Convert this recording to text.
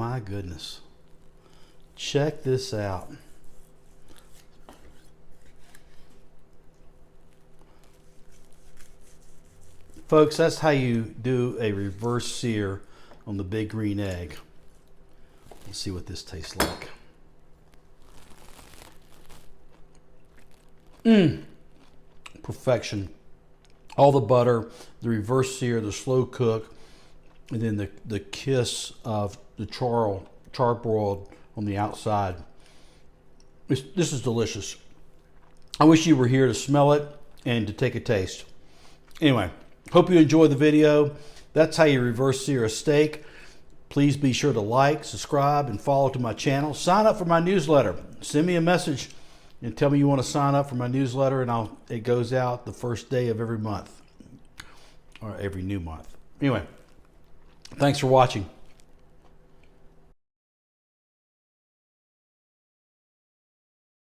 my goodness. Check this out. Folks, that's how you do a reverse sear on the big green egg. Let's see what this tastes like. Perfection. All the butter, the reverse sear, the slow cook, and then the kiss of the charbroiled on the outside. This is delicious. I wish you were here to smell it and to take a taste. Anyway, hope you enjoyed the video. That's how you reverse sear a steak. Please be sure to like, subscribe, and follow to my channel. Sign up for my newsletter. Send me a message and tell me you want to sign up for my newsletter, and it goes out the first day of every month or every new month. Anyway, thanks for watching.